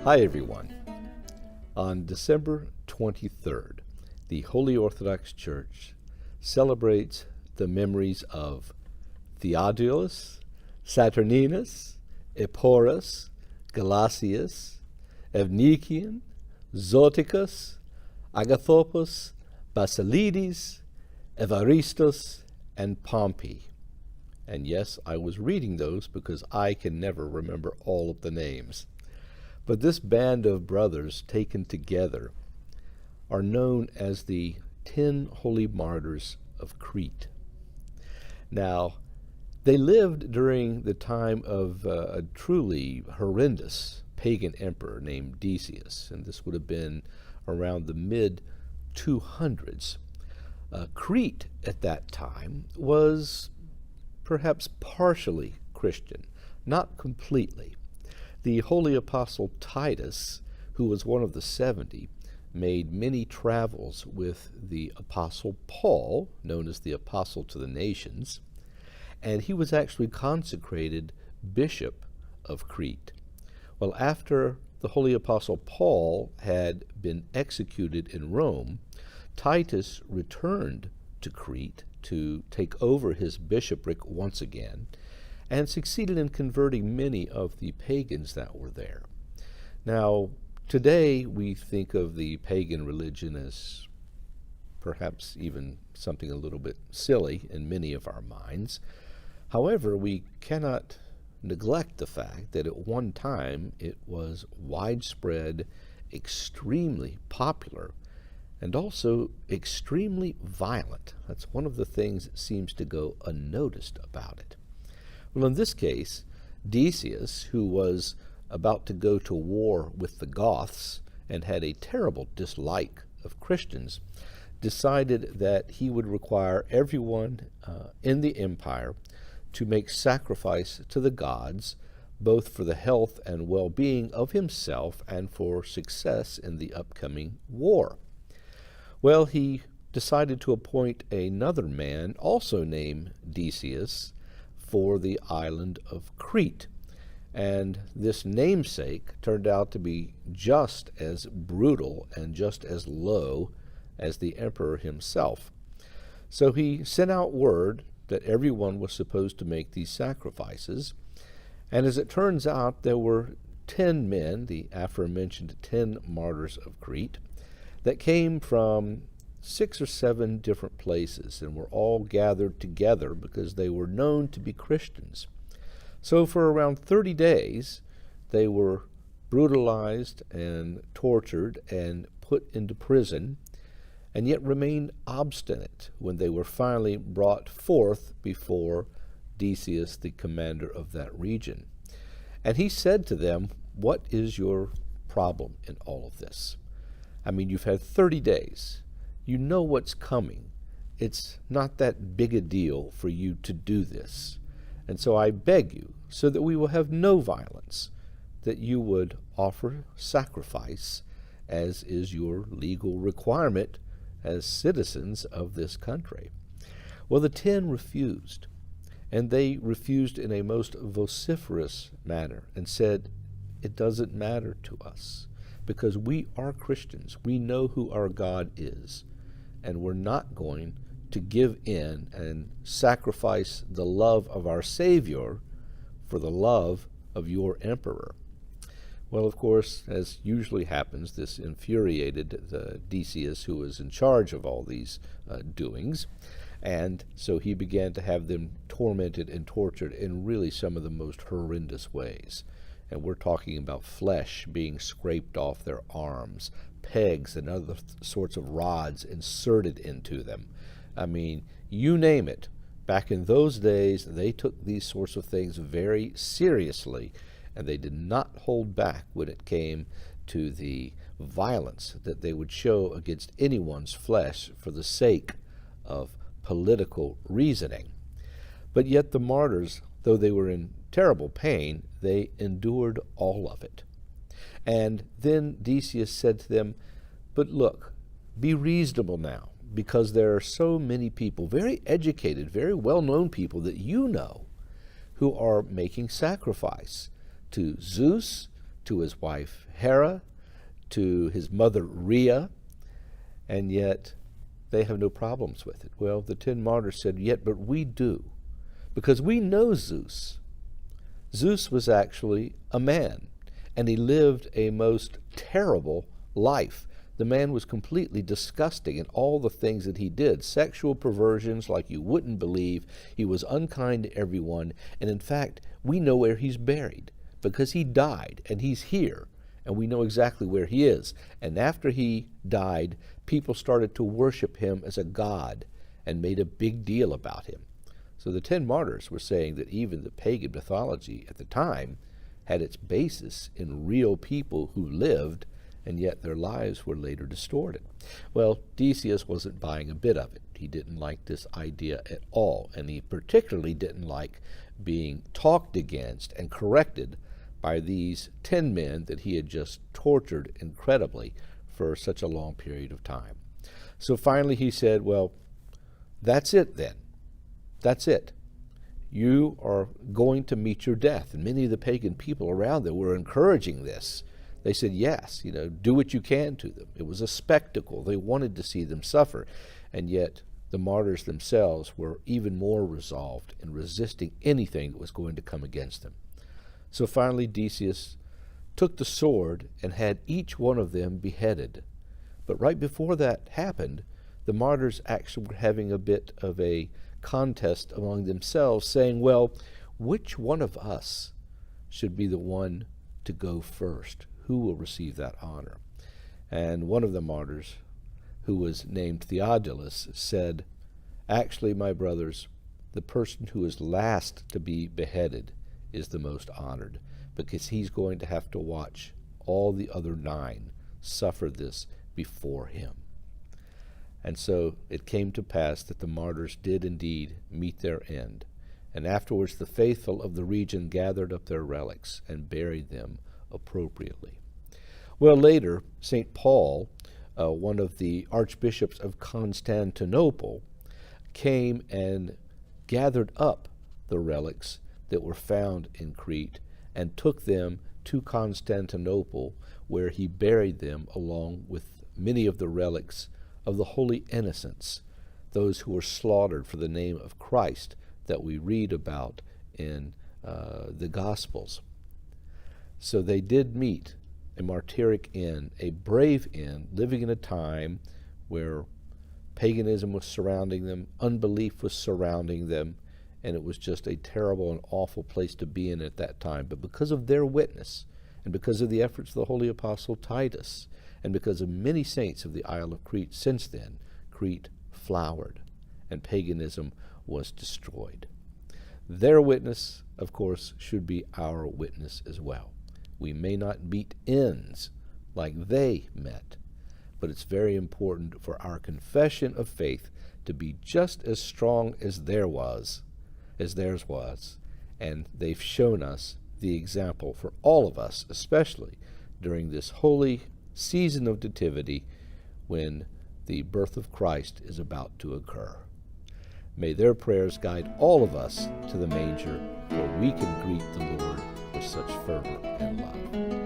Hi everyone. On December 23rd, the Holy Orthodox Church celebrates the memories of Theodulus, Saturninus, Eporus, Gelasius, Evnician, Zoticus, Agathopus, Basilides, Evaristus, and Pompey. And yes, I was reading those because I can never remember all of the names. But this band of brothers taken together are known as the 10 Holy Martyrs of Crete. Now, they lived during the time of a truly horrendous pagan emperor named Decius, and this would have been around the mid-200s. Crete at that time was perhaps partially Christian, not completely. The Holy Apostle Titus, who was one of the 70, made many travels with the Apostle Paul, known as the Apostle to the Nations, and he was actually consecrated Bishop of Crete. Well, after the Holy Apostle Paul had been executed in Rome, Titus returned to Crete to take over his bishopric once again, and succeeded in converting many of the pagans that were there. Now, today we think of the pagan religion as perhaps even something a little bit silly in many of our minds. However, we cannot neglect the fact that at one time it was widespread, extremely popular, and also extremely violent. That's one of the things that seems to go unnoticed about it. Well, in this case, Decius, who was about to go to war with the Goths and had a terrible dislike of Christians, decided that he would require everyone in the empire to make sacrifice to the gods, both for the health and well-being of himself and for success in the upcoming war. Well, he decided to appoint another man, also named Decius, for the island of Crete. And this namesake turned out to be just as brutal and just as low as the emperor himself. So he sent out word that everyone was supposed to make these sacrifices. And as it turns out, there were 10 men, the aforementioned 10 martyrs of Crete, that came from 6 or 7 different places and were all gathered together because they were known to be Christians. So for around 30 days, they were brutalized and tortured and put into prison, and yet remained obstinate when they were finally brought forth before Decius, the commander of that region. And he said to them, "What is your problem in all of this? I mean, you've had 30 days. You know what's coming. It's not that big a deal for you to do this. And so I beg you, so that we will have no violence, that you would offer sacrifice, as is your legal requirement as citizens of this country." Well, the 10 refused, and they refused in a most vociferous manner and said, "It doesn't matter to us, because we are Christians. We know who our God is. And we're not going to give in and sacrifice the love of our Savior for the love of your emperor." Well, of course, as usually happens, this infuriated Decius, who was in charge of all these doings, and so he began to have them tormented and tortured in really some of the most horrendous ways. And we're talking about flesh being scraped off their arms, pegs and other sorts of rods inserted into them. I mean, you name it. Back in those days, they took these sorts of things very seriously, and they did not hold back when it came to the violence that they would show against anyone's flesh for the sake of political reasoning. But yet the martyrs, though they were in terrible pain, they endured all of it. And then Decius said to them, "But look, be reasonable now, because there are so many people, very educated, very well-known people that you know, who are making sacrifice to Zeus, to to his wife Hera, to his mother Rhea, and yet they have no problems with it. Well, the 10 martyrs said, yet, but we do, because we know Zeus. Zeus was actually a man, and he lived a most terrible life. The man was completely disgusting in all the things that he did. Sexual perversions like you wouldn't believe. He was unkind to everyone. And in fact, we know where he's buried because he died and he's here. And we know exactly where he is. And after he died, people started to worship him as a god and made a big deal about him. So the 10 martyrs were saying that even the pagan mythology at the time had its basis in real people who lived, and yet their lives were later distorted. Well, Decius wasn't buying a bit of it. He didn't like this idea at all, and he particularly didn't like being talked against and corrected by these 10 men that he had just tortured incredibly for such a long period of time. So finally he said, well, that's it then. That's it. You are going to meet your death. And many of the pagan people around there were encouraging this. They said, yes, do what you can to them. It was a spectacle. They wanted to see them suffer. And yet the martyrs themselves were even more resolved in resisting anything that was going to come against them. So finally Decius took the sword and had each one of them beheaded. But right before that happened, the martyrs actually were having a bit of a contest among themselves, saying, well, which one of us should be the one to go first? Who will receive that honor? And one of the martyrs, who was named Theodulus, said, actually, my brothers, the person who is last to be beheaded is the most honored, because he's going to have to watch all the other 9 suffer this before him. And so it came to pass that the martyrs did indeed meet their end. And afterwards the faithful of the region gathered up their relics and buried them appropriately. Well, later, St. Paul, one of the archbishops of Constantinople, came and gathered up the relics that were found in Crete and took them to Constantinople, where he buried them along with many of the relics of the holy innocents, those who were slaughtered for the name of Christ that we read about in the Gospels. So they did meet a martyric end, a brave end, living in a time where paganism was surrounding them, unbelief was surrounding them, and it was just a terrible and awful place to be in at that time. But because of their witness, and because of the efforts of the Holy Apostle Titus, and because of many saints of the Isle of Crete since then, Crete flowered, and paganism was destroyed. Their witness, of course, should be our witness as well. We may not meet ends like they met, but it's very important for our confession of faith to be just as strong as theirs was, and they've shown us the example for all of us, especially during this holy season of nativity when the birth of Christ is about to occur. May their prayers guide all of us to the manger where we can greet the Lord with such fervor and love.